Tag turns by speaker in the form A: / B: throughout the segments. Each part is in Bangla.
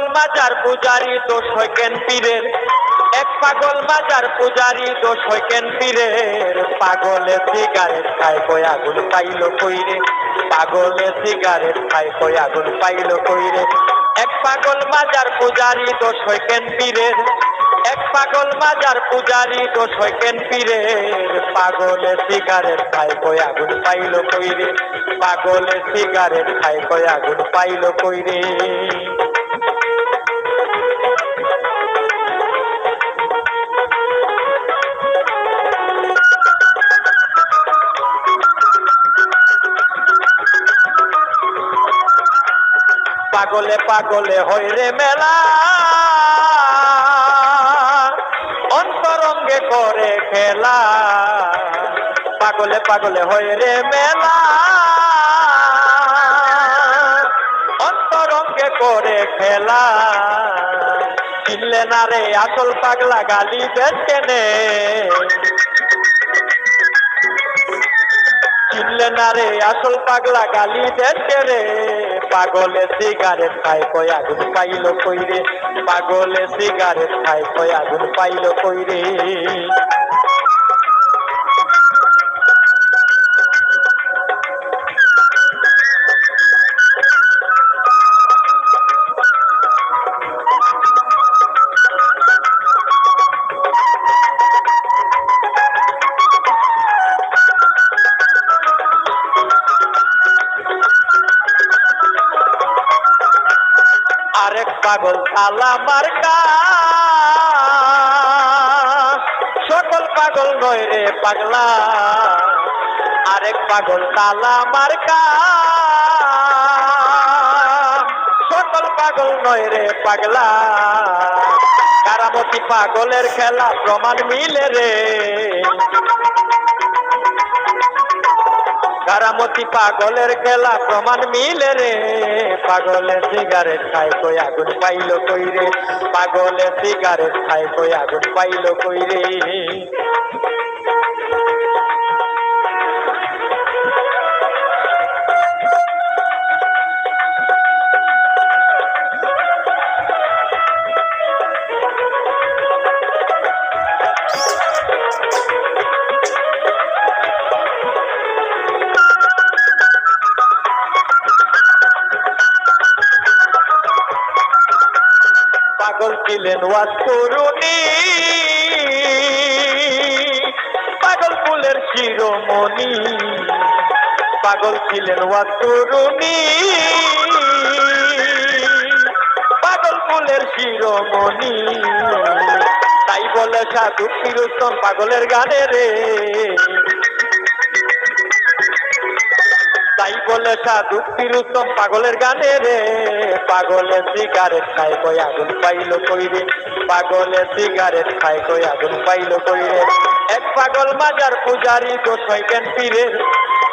A: পাগল মাজার পূজারি দোষ হয় কেন পীরের, এক পাগল মাজার পূজারি দোষ হয় কেন পীরের। পাগলে সিগারেট খায় কই আগুন পাইল কইরে, পাগলে সিগারেট খায় কই আগুন পাইল কইরে। এক পাগল মাজার পূজারি দোষ হয় কেন পীরের, এক পাগল মাজার পূজারি দোষ হয় কেন পীরের। পাগলে সিগারেট খায় কই আগুন পাইল কইরে, পাগলে সিগারেট খায় কই আগুন পাইল কইরে। পাগলে পাগলে হয় রে মেলা, অন্তরঙ্গে করে খেলা। পাগলে পাগলে হয় রে মেলা, অন্তরঙ্গে করে খেলা। চিনলে না রে আসল পাগলা গালি দেন কেনে, চিনলে না রে আসল পাগলা গালি দেন কেনে। পাগলে সিগারেট খায় কই আগুন পাইল কইরে, পাগলে সিগারেট খায় কই আগুন পাইল কইরে। আরেক পাগল তালা মার্কা, সকল পাগল নয় রে পাগলা। আরেক পাগল তালা মার্কা, সকল পাগল নয় রে পাগলা। কারামতি পাগলের খেলা প্রমাণ মিলে রে, কারামতি পাগলের খেলা প্রমাণ মিলে রে। পাগলে সিগারেট খায় কই আগুন পাইল কইরে, পাগলে সিগারেট খায় কই আগুন পাইল কইরে। পাগল ছিলেন ওয়াজ তরুণী, পাগল ফুলের শিরোমণি। পাগল ছিলেন ওয়াজ তরুণী, পাগল ফুলের শিরোমণি। তাই বলে সাধু ফিরুস্তম পাগলের গানে রে, তাই বলে সাধু ফিরুস্তম পাগলের গানে রে। পাগলে সিগারেট খায় কই আগুন পাইল কইরে, পাগলে সিগারেট খায় কই আগুন পাইল কইরে। এক পাগল মাজার পূজারি দোষ হয় কেন পীরের,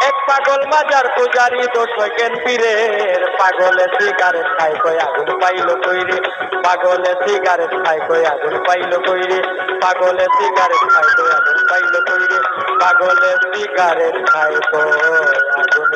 A: এক পাগল মাজার পূজারি দোষ হয় কেন পীরের। পাগলে সিগারেট খায় কই আগুন পাইল কইরে, পাগলে সিগারেট খায় কই আগুন পাইল কইরে। পাগলে সিগারেট খায় কই আগুন পাইল কইরে, পাগলে সিগারেট খায় কই আগুন